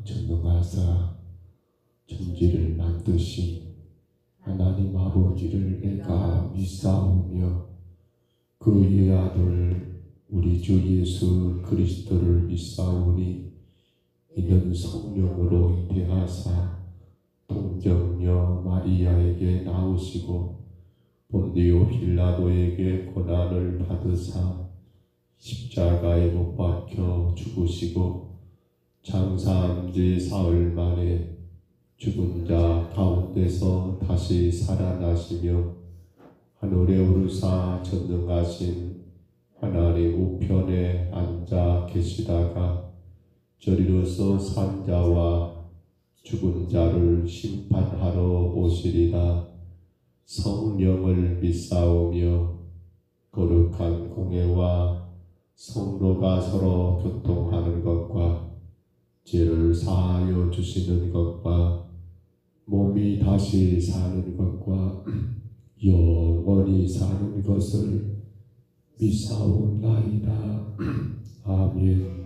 전능하사 천지를 만드신 하나님 아버지를 내가 믿사오며 그의 아들 우리 주 예수 그리스도를 믿사오니 이는 성령으로 잉태하사 동정녀 마리아에게 나오시고 본디오 빌라도에게 고난을 받으사 십자가에 못 박혀 죽으시고 장사한 지 사흘 만에 죽은 자 가운데서 다시 살아나시며 하늘에 오르사 전능하신 하나님 우편에 앉아 계시다가 저리로서 산 자와 죽은 자를 심판하러 오시리라. 성령을 믿사오며 거룩한 공예와 성도가 서로 교통하는 것과 죄를 사하여 주시는 것과 몸이 다시 사는 것과 영원히 사는 것을 믿사옵나이다. 아멘.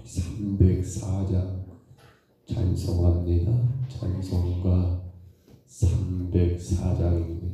304장 찬송합니다. 찬송가 304장입니다.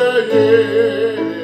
그네의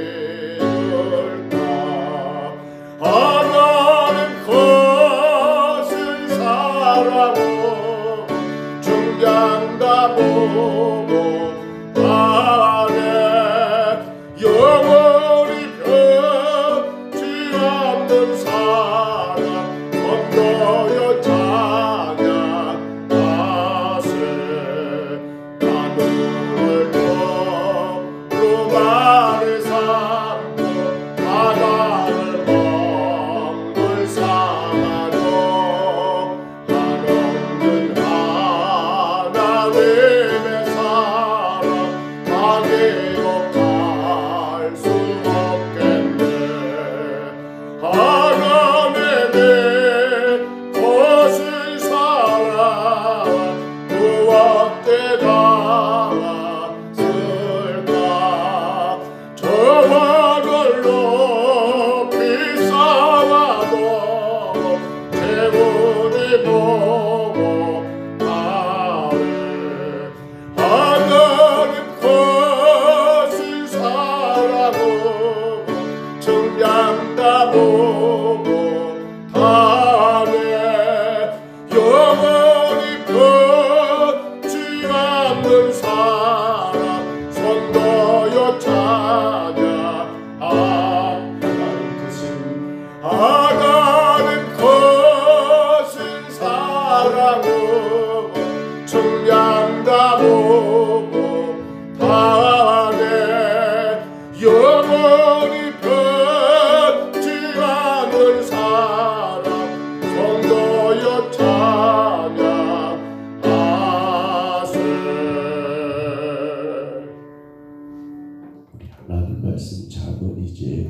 우리 하나님 말씀 잠언 이제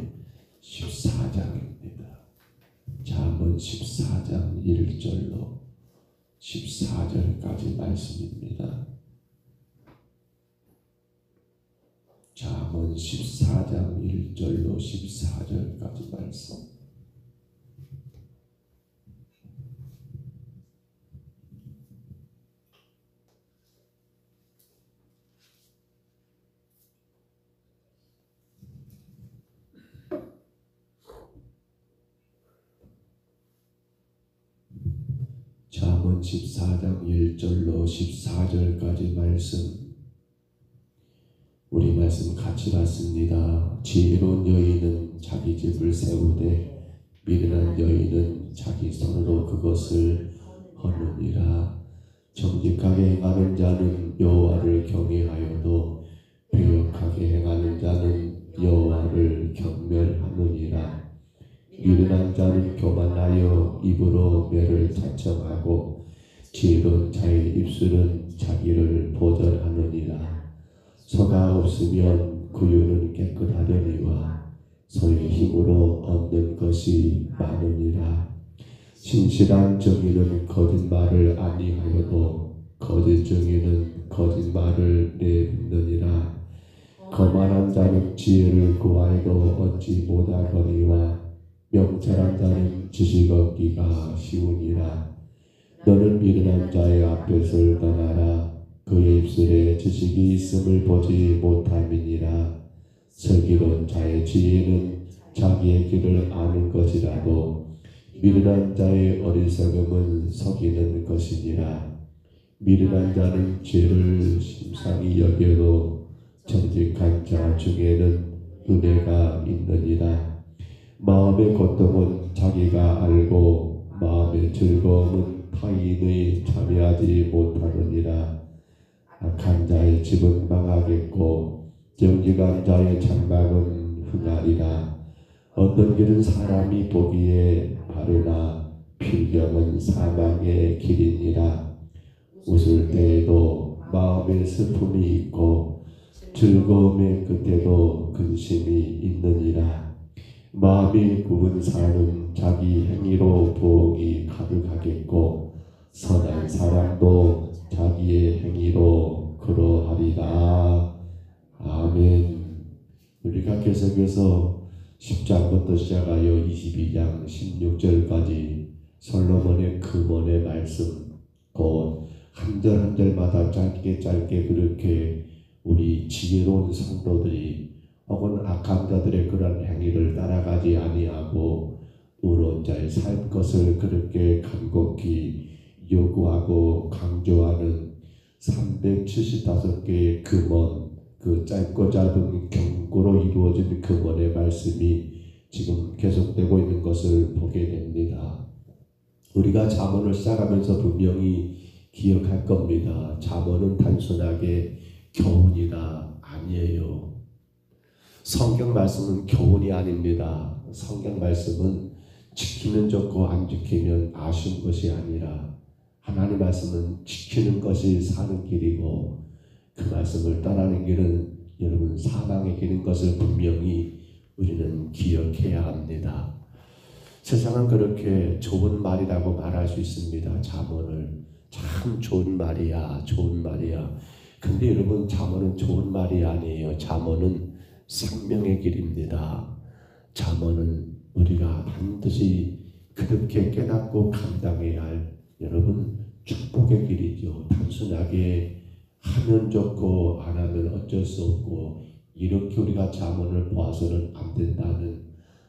14장입니다. 잠언 14장 1절로 14절까지 말씀입니다. 잠언 14장 1절로 14절까지 말씀. 잠언 14장 1절로 14절까지 말씀. 우리 말씀 같이 봤습니다. 지혜로운 여인은 자기 집을 세우되 미련한 여인은 자기 손으로 그것을 허느니라. 정직하게 행하는 자는 여호와를 경외하여도 배역하게 행하는 자는 여호와를 경멸하느니라. 미련한 자는 교만하여 입으로 매를 자청하고 지혜로운 자의 입술은 자기를 보전하느니라. 소가 없으면 구유는 깨끗하려니와 소의 힘으로 얻는 것이 많으니라. 신실한 정의는 거짓말을 아니하여도 거짓 정의는 거짓말을 내뱉느니라. 거만한 자는 지혜를 구하여도 얻지 못하거니와 명철한 자는 지식 얻기가 쉬우니라. 너는 미련한 자의 앞에서 떠나라. 그의 입술에 지식이 있음을 보지 못함이니라. 슬기로운 자의 지혜는 자기의 길을 아는 것이라도 미련한 자의 어리석음은 속이는 것이니라. 미련한 자는 죄를 심상히 여겨도 정직한 자 중에는 은혜가 있느니라. 마음의 고통은 자기가 알고 마음의 즐거움은 타인의 참여하지 못하느니라. 악한 자의 집은 망하겠고 정직한 자의 장막은 흥하리라. 어떤 길은 사람이 보기에 바르나 필경은 사망의 길이니라. 웃을 때에도 마음에 슬픔이 있고 즐거움의 끝에도 근심이 있느니라. 마음이 굽은 사람은 자기 행위로 부엌이 가득하겠고 선한 사람도 자기의 행위로 그러하리라. 아멘. 우리가 계속해서 10장부터 시작하여 22장 16절까지 솔로몬의 금언의 말씀, 곧 한 절 한 절마다 짧게 그렇게 우리 지혜로운 성도들이 혹은 악한 자들의 그런 행위를 따라가지 아니하고 의로운 자의 살 것을 그렇게 간곡히 요구하고 강조하는 375개의 금언, 그 짧고 짧은 경고로 이루어진 금언의 말씀이 지금 계속되고 있는 것을 보게 됩니다. 우리가 잠언을 시작하면서 분명히 기억할 겁니다. 잠언은 단순하게 교훈이가 아니에요. 성경 말씀은 교훈이 아닙니다. 성경 말씀은 지키면 좋고 안 지키면 아쉬운 것이 아니라 하나님 말씀은 지키는 것이 사는 길이고 그 말씀을 떠나는 길은 여러분 사망의 길인 것을 분명히 우리는 기억해야 합니다. 세상은 그렇게 좋은 말이라고 말할 수 있습니다. 잠언을 참 좋은 말이야, 좋은 말이야. 근데 여러분 잠언은 좋은 말이 아니에요. 잠언은 생명의 길입니다. 잠언은 우리가 반드시 그렇게 깨닫고 감당해야 할 여러분 축복의 길이죠. 단순하게 하면 좋고 안 하면 어쩔 수 없고 이렇게 우리가 잠언을 보아서는 안 된다는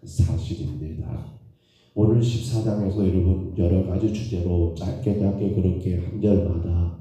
사실입니다. 오늘 14장에서 여러분 여러 가지 주제로 짧게 그렇게 한 절마다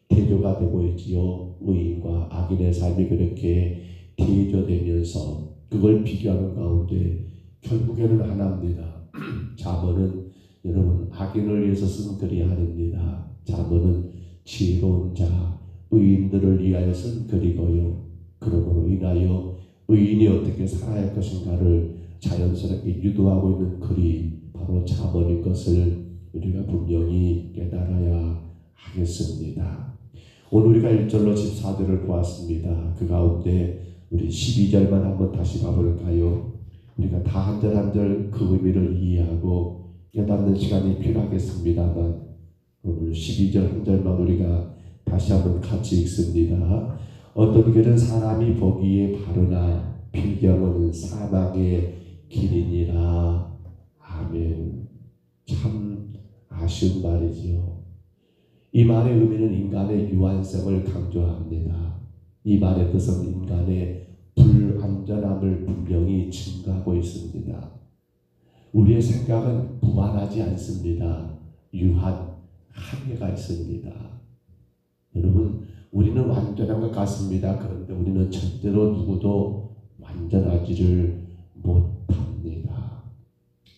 대조가 되고 있지요. 의인과 악인의 삶이 그렇게 대조되면서 그걸 비교하는 가운데 결국에는 하나입니다. 잠언은 여러분 악인을 위해서 쓴 글이 아닙니다. 잠언은 지혜로운 자, 의인들을 위하여 쓴 글이고요. 그러므로 인하여 의인이 어떻게 살아야 할 것인가를 자연스럽게 유도하고 있는 글이 바로 잠언인 것을 우리가 분명히 깨달아야 하겠습니다. 오늘 우리가 1절로 14절을 보았습니다. 그 가운데 우리 12절만 한번 다시 봐볼까요? 우리가 다 한 절 한 절 그 의미를 이해하고 깨닫는 시간이 필요하겠습니다만 오늘 12절 한 절만 우리가 다시 한번 같이 읽습니다. 어떤 길은 사람이 보기에 바르나 필경은 사망의 길이니라. 아멘. 참 아쉬운 말이지요. 이 말의 의미는 인간의 유한성을 강조합니다. 이 말의 뜻은 인간의 불완전함을 분명히 증가하고 있습니다. 우리의 생각은 무한하지 않습니다. 유한, 한계가 있습니다. 여러분, 우리는 완전한 것 같습니다. 그런데 우리는 절대로 누구도 완전하지를 못합니다.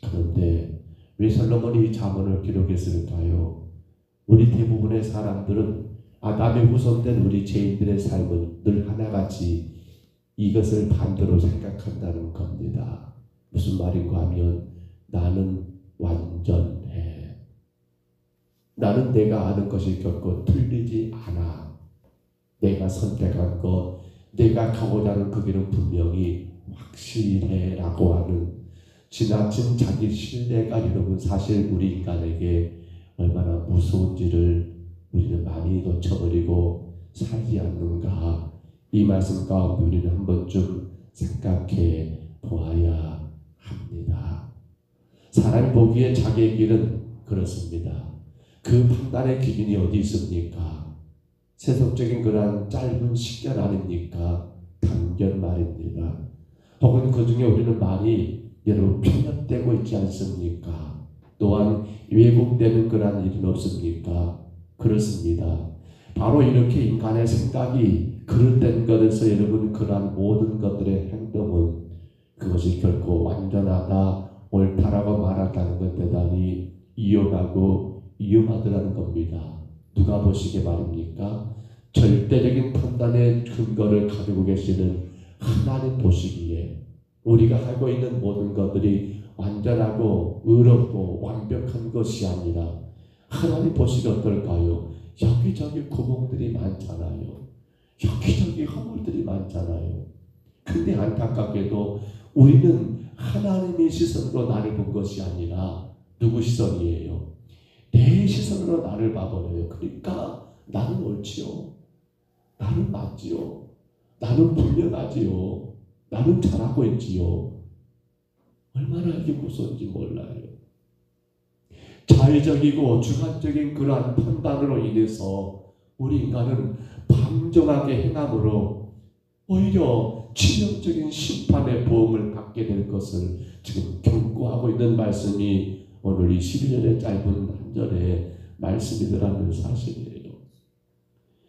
그런데 왜 솔로몬이 이 잠언을 기록했을까요? 우리 대부분의 사람들은 아담의 후손된 우리 죄인들의 삶은 늘 하나같이 이것을 반대로 생각한다는 겁니다. 무슨 말인가 하면 나는 완전해. 나는 내가 아는 것이 결코 틀리지 않아. 내가 선택한 것, 내가 가고자 하는 그 길은 분명히 확실해 라고 하는 지나친 자기 신뢰가 여러분 사실 우리 인간에게 얼마나 무서운지를 우리는 많이 놓쳐버리고 살지 않는가. 이 말씀 가운데 우리는 한 번쯤 생각해 보아야 합니다. 사람이 보기에 자기의 길은 그렇습니다. 그 판단의 기준이 어디 있습니까? 세속적인 그러한 짧은 식견 아닙니까? 단견 말입니다. 혹은 그 중에 우리는 많이 여러분 편협되고 있지 않습니까? 또한 왜곡되는 그러한 일은 없습니까? 그렇습니다. 바로 이렇게 인간의 생각이 그릇된 것에서 여러분 그러한 모든 것들의 행동은 그것이 결코 완전하다, 옳다라고 말한다는 건 대단히 위험하고 위험하더라는 겁니다. 누가 보시게 말입니까? 절대적인 판단의 근거를 가지고 계시는 하나님 보시기에 우리가 하고 있는 모든 것들이 완전하고 의롭고 완벽한 것이 아니라 하나님 보시기 어떨까요? 여기저기 구멍들이 많잖아요. 여기저기 허물들이 많잖아요. 근데 안타깝게도 우리는 하나님의 시선으로 나를 본 것이 아니라 누구 시선이에요? 내 시선으로 나를 봐버려요. 그러니까 나는 옳지요. 나는 맞지요. 나는 분명하지요. 나는 잘하고 있지요. 얼마나 이게 무서운지 몰라요. 자의적이고 주관적인 그러한 판단으로 인해서 우리 인간은 방종하게 행함으로 오히려 치명적인 심판의 보험을 받게 될 것을 지금 경고하고 있는 말씀이 오늘 이 12절의 짧은 한 절의 말씀이더라는 사실이에요.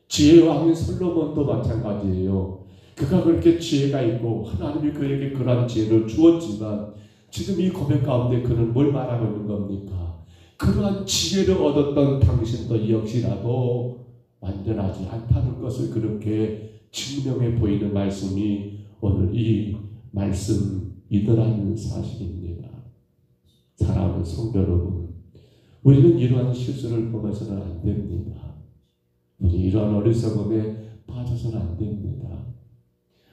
지혜의 왕인 솔로몬도 마찬가지예요. 그가 그렇게 지혜가 있고 하나님이 그에게 그러한 지혜를 주었지만 지금 이 고백 가운데 그는 뭘 말하고 있는 겁니까? 그러한 지혜를 얻었던 당신도 역시라도 완전하지 않다는 것을 그렇게 증명해 보이는 말씀이 오늘 이 말씀이더라는 사실입니다. 사랑하는 성도 여러분, 우리는 이러한 실수를 범해서는 안 됩니다. 우리 이러한 어리석음에 빠져서는 안 됩니다.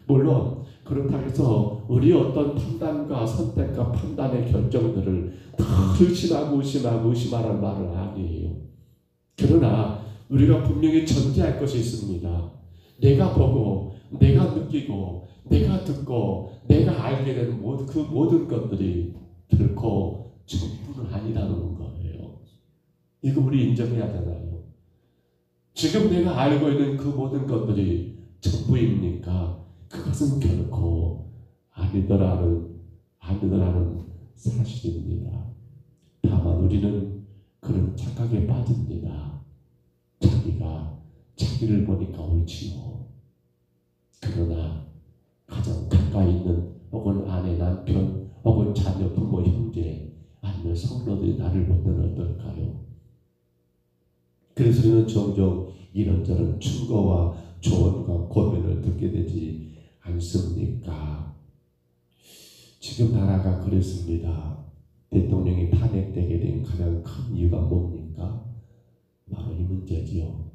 물론 그렇다고 해서 우리 어떤 판단과 선택과 판단의 결정들을 다 의심하라는 말은 아니에요. 그러나 우리가 분명히 전제할 것이 있습니다. 내가 보고 내가 느끼고 내가 듣고 내가 알게 되는 그 모든 것들이 결코 전부는 아니라는 거예요. 이거 우리 인정해야 하잖아요. 지금 내가 알고 있는 그 모든 것들이 전부입니까? 그것은 결코 아니더라는 사실입니다. 다만 우리는 그런 착각에 빠집니다. 자기가 자기를 보니까 옳지요. 그러나 가장 가까이 있는 혹은 아내, 남편, 혹은 자녀, 부모, 형제 아니면 성도들이 나를 보면 어떨까요? 그래서 우리는 종종 이런저런 충고와 조언과 고민을 듣게 되지 않습니까? 지금 나라가 그랬습니다. 대통령이 탄핵되게 된 가장 큰 이유가 뭡니까? 바로 이 문제지요.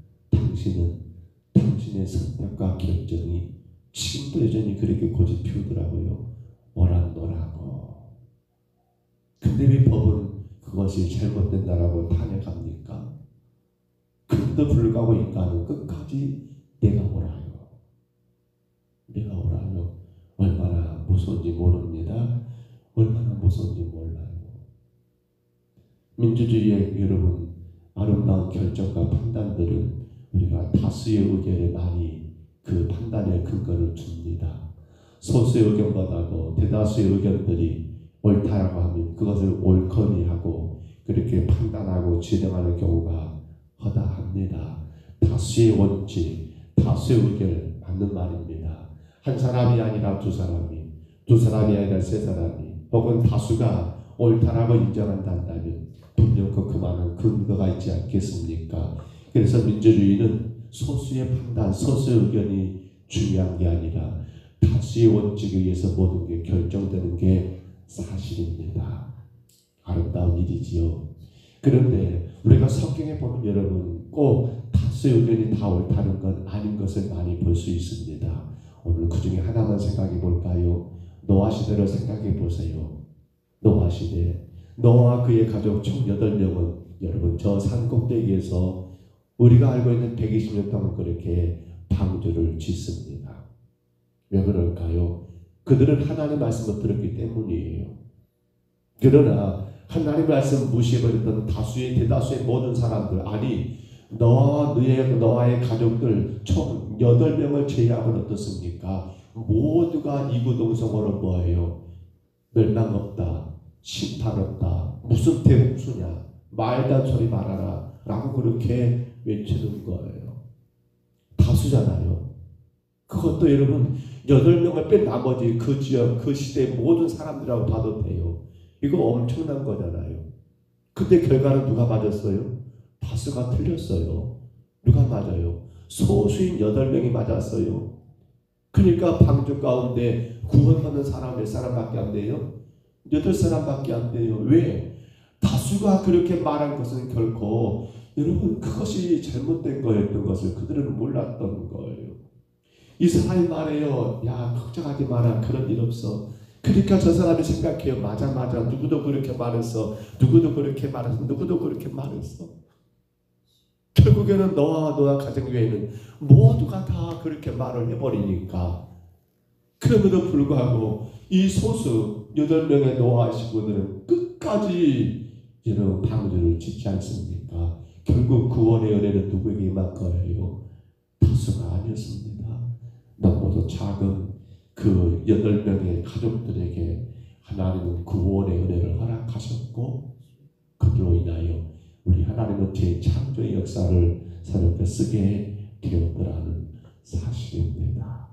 당신의 선택과 결정이 지금도 여전히 그렇게 고집 피우더라고요. 오란노라고. 근데 왜 법은 그것이 잘못된다라고 탄핵합니까? 그런데도 불구하고 인간은 끝까지 내가 옳아요. 내가 옳아요. 얼마나 무서운지 모릅니다. 얼마나 무서운지 몰라요. 민주주의의 여러분 아름다운 결정과 판단들은 우리가 다수의 의견에 많이 그 판단의 근거를 줍니다. 소수의 의견보다도 대다수의 의견들이 옳다라고 하면 그것을 옳거니 하고 그렇게 판단하고 진행하는 경우가 허다합니다. 다수의 원칙, 다수의 의견 맞는 말입니다. 한 사람이 아니라 두 사람이, 두 사람이 아니라 세 사람이, 혹은 다수가 옳다라고 인정한다면 분명 그만한 근거가 있지 않겠습니까? 그래서 민주주의는 소수의 판단, 소수의 의견이 중요한 게 아니라 다수의 원칙에 의해서 모든 게 결정되는 게 사실입니다. 아름다운 일이지요. 그런데 우리가 성경에 보면 여러분 꼭 다수의 의견이 다 옳다는 건 아닌 것을 많이 볼 수 있습니다. 오늘 그 중에 하나만 생각해 볼까요? 노아 시대를 생각해 보세요. 노아 시대. 노아와 그의 가족 총 8명은 여러분 저 산 꼭대기에서 우리가 알고 있는 120년 동안 그렇게 방주를 짓습니다. 왜 그럴까요? 그들은 하나님의 말씀을 들었기 때문이에요. 그러나 하나님의 말씀을 무시해버렸던 대다수의 모든 사람들, 아니 너와의 가족들 총 8명을 제외하고는 어떻습니까? 모두가 이구동성으로 뭐예요? 멸망 없다, 심판 없다, 무슨 대홍수냐, 말도 안 소리 말아라 라고 그렇게 외치는 거예요. 다수잖아요. 그것도 여러분 8명을 뺀 나머지 그 지역, 그 시대의 모든 사람들이라고 봐도 돼요. 이거 엄청난 거잖아요. 근데 결과는 누가 맞았어요? 다수가 틀렸어요. 누가 맞아요? 소수인 8명이 맞았어요. 그러니까 방주 가운데 구원받는 사람 몇 사람밖에 안 돼요? 8사람밖에 안 돼요. 왜? 다수가 그렇게 말한 것은 결코 여러분 그것이 잘못된 거였던 것을 그들은 몰랐던 거예요. 이 사람이 말해요. 야 걱정하지 마라. 그런 일 없어. 그러니까 저 사람이 생각해요. 맞아. 누구도 그렇게 말했어. 누구도 그렇게 말했어. 결국에는 너와 가정 외에는 모두가 다 그렇게 말을 해버리니까 그럼에도 불구하고 이 소수 8명의 노아 식구들은 끝까지 여러분 방주를 짓지 않습니까? 결국 구원의 은혜는 누구에게 임한 거예요? 다수가 아니었습니다. 너무도 작은 그 8명의 가족들에게 하나님은 구원의 은혜를 허락하셨고 그들로 인하여 우리 하나님은 재창조의 역사를 새롭게 쓰게 되었더라는 사실입니다.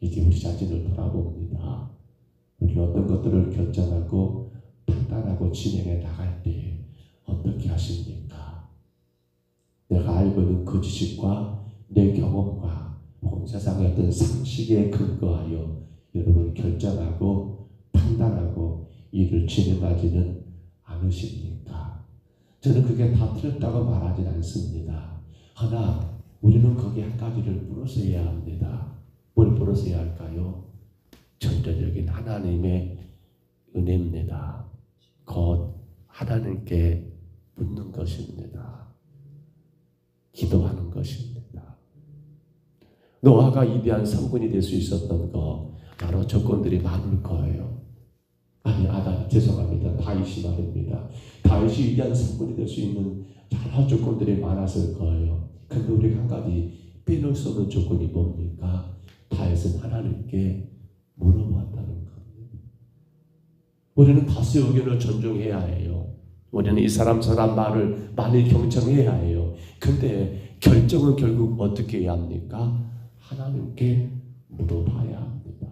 이제 우리 자신을 돌아봅니다. 우리 어떤 것들을 결정하고 판단하고 진행해 나갈 때 어떻게 하십니까? 내가 알고 있는 그 지식과 내 경험과 온 세상의 어떤 상식에 근거하여 여러분 결정하고 판단하고 일을 진행하지는 않으십니까? 저는 그게 다 틀렸다고 말하진 않습니다. 하나 우리는 거기 한 가지를 물어서야 합니다. 뭘 물어서야 할까요? 전적인 하나님의 은혜입니다. 곧 하나님께 묻는 것입니다. 기도하는 것입니다. 노아가 위대한 성군이 될 수 있었던 거 여러 조건들이 많을 거예요. 죄송합니다. 다윗이 말입니다. 다윗이 위대한 성군이 될 수 있는 여러 조건들이 많았을 거예요. 근데 우리가 한 가지 빼놓을 수 없는 조건이 뭡니까? 다윗은 하나님께 물어봤다는 겁니다. 우리는 다수의 의견을 존중해야 해요. 우리는 이 사람 말을 많이 경청해야 해요. 근데 결정은 결국 어떻게 해야 합니까? 하나님께 물어봐야 합니다.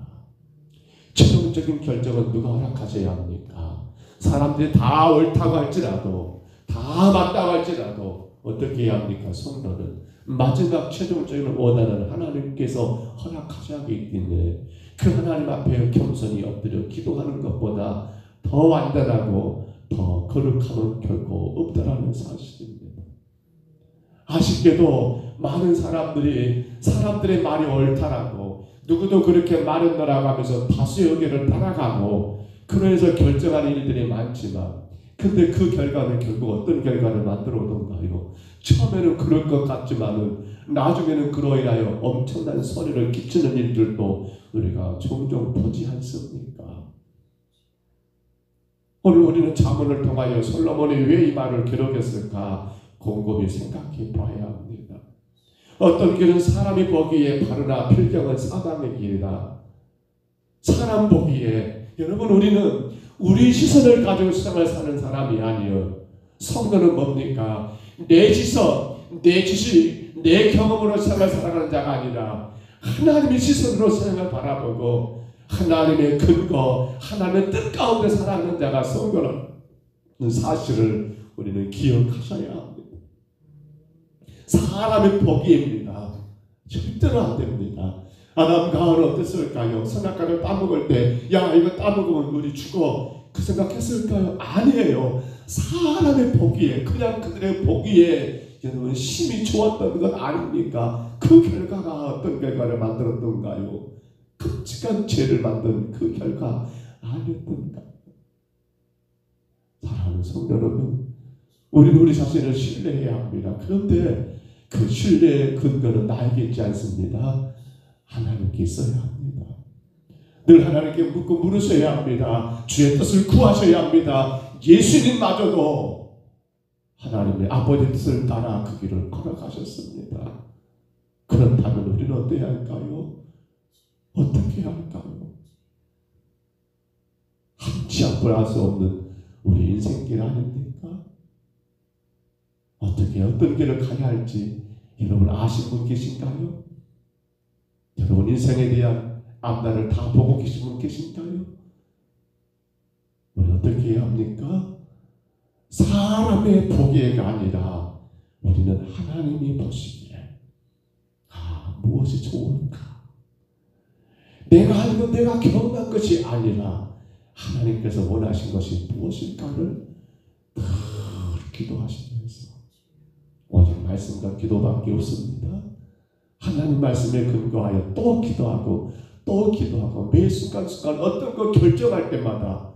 최종적인 결정은 누가 허락하셔야 합니까? 사람들이 다 옳다고 할지라도 다 맞다고 할지라도 어떻게 해야 합니까? 성도는 마지막 최종적인 원하는 하나님께서 허락하셔야 하기 때문에 그 하나님 앞에 겸손히 엎드려 기도하는 것보다 더 완전하고 더 거룩함은 결코 없다라는 사실입니다. 아쉽게도 많은 사람들의 말이 옳다라고 누구도 그렇게 말했노라고 하면서 다수의 의견을 따라가고 그러해서 결정하는 일들이 많지만 근데 그 결과는 결국 어떤 결과를 만들어 오던가요? 처음에는 그럴 것 같지만은 나중에는 그로 인하여 엄청난 손해를 끼치는 일들도 우리가 종종 보지 않습니까? 오늘 우리는 잠언을 통하여 솔로몬이 왜 이 말을 기록했을까 곰곰이 생각해 봐야 합니다. 어떤 길은 사람이 보기에 바르나 필경은 사방의 길이다. 사람 보기에 여러분 우리는 우리 시선을 가지고 세상을 사는 사람이 아니요. 성도는 뭡니까? 내 시선, 내 지식, 내 경험으로 세상을 살아가는 자가 아니라 하나님의 시선으로 세상을 바라보고 하나님의 근거, 하나님의 뜻 가운데 살아가는 자가 성도라는 사실을 우리는 기억하셔야 합니다. 사람의 보기입니다. 절대로 안 됩니다. 아담과 하와는 어땠을까요? 선악과를 따먹을 때 야 이거 따먹으면 우리 죽어 그 생각했을까요? 아니에요. 사람의 보기에 그냥 그들의 보기에 여러분 심히 좋았던 건 아닙니까? 그 결과가 어떤 결과를 만들었던가요? 끔찍한 죄를 만든 그 결과 아니었던가? 사랑하는 성도 여러분, 우리는 우리 자신을 신뢰해야 합니다. 그런데 그 신뢰의 근거는 나에게 있지 않습니다. 하나님께 있어야 합니다. 늘 하나님께 묻고 물으셔야 합니다. 주의 뜻을 구하셔야 합니다. 예수님마저도 하나님의 아버지의 뜻을 따라 그 길을 걸어가셨습니다. 그렇다면 우리는 어떻게 할까요? 어떻게 할까요? 한치 앞을 알 수 없는 우리 인생길 아닙니까? 어떤 길을 가야 할지 여러분 아신 분 계신가요? 여러분 인생에 대한 앞날을 다 보고 계신 분 계신가요? 우리 어떻게 해야 합니까? 사람의 보기에가 아니라 우리는 하나님이 보시기에 무엇이 좋을까? 내가 알고 내가 경험한 것이 아니라 하나님께서 원하신 것이 무엇일까를 늘 기도하시면서 오직 말씀과 기도밖에 없습니다. 하나님 말씀에 근거하여 또 기도하고 또 기도하고 매 순간순간 어떤 거 결정할 때마다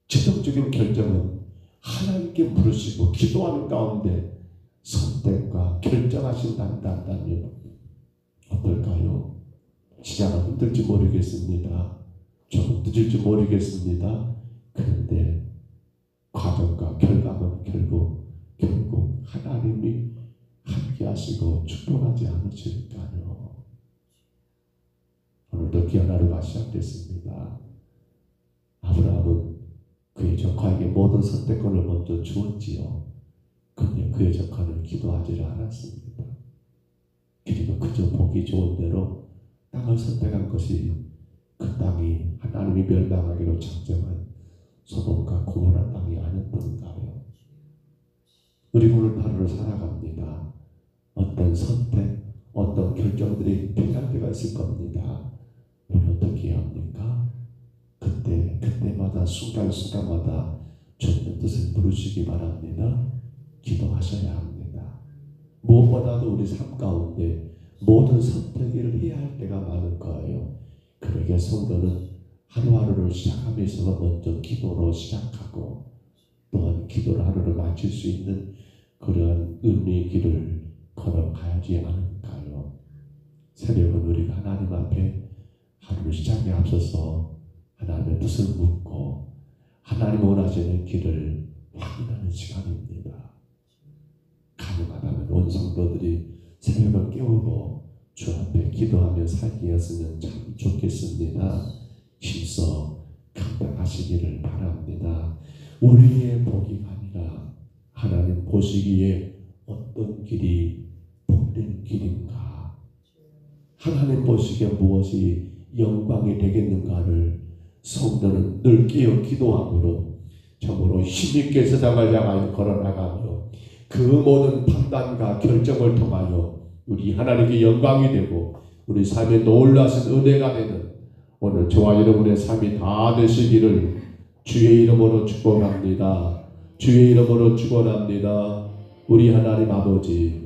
최종적인 결정은 하나님께 물으시고 기도하는 가운데 선택과 결정하신다면 어떨까요? 시작은 힘들지 모르겠습니다. 조금 늦을지 모르겠습니다. 그런데 과정과 결과는 결국 하나님이 함께 하시고 축복하지 않으실까요? 오늘도 귀한 하루가 시작됐습니다. 아브라함은 그의 조카에게 모든 선택권을 먼저 주었지요. 그런데 그의 조카는 기도하지를 않았습니다. 그리고 그저 보기 좋은 대로 땅을 선택한 것이 그 땅이 하나님이 멸망하기로 작정한 소돔과 고모라 땅이 아니었던가요? 우리 오늘 하루를 살아갑니다. 어떤 선택, 어떤 결정들이 필요할 때가 있을 겁니다. 우리 어떻게 해야 합니까? 그때마다 순간순간마다 주님의 뜻을 부르시기 바랍니다. 기도하셔야 합니다. 무엇보다도 우리 삶 가운데 모든 선택을 해야 할 때가 많을 거예요. 그러게 성도는 하루하루를 시작하면서 먼저 기도로 시작하고 또한 기도로 하루를 마칠 수 있는 그러한 은혜의 길을 걸어가야지 않을까요? 새벽은 우리가 하나님 앞에 하루를 시작에 앞서서 하나님의 뜻을 묻고 하나님 원하시는 길을 확인하는 시간입니다. 가능하다면 온 성도들이 새벽을 깨우고 주 앞에 기도하며 살기였으면 참 좋겠습니다. 힘써 감당하시기를 바랍니다. 우리의 복이 아니라 하나님 보시기에 어떤 길이 복된 길인가, 하나님 보시기에 무엇이 영광이 되겠는가를 성도는 늘 깨어 기도함으로 참으로 힘있게 세상을 향하여 걸어나가며 그 모든 판단과 결정을 통하여 우리 하나님께 영광이 되고 우리 삶에 놀라신 은혜가 되는 오늘 저와 여러분의 삶이 다 되시기를 주의 이름으로 축복합니다. 주의 이름으로 축원합니다. 우리 하나님 아버지,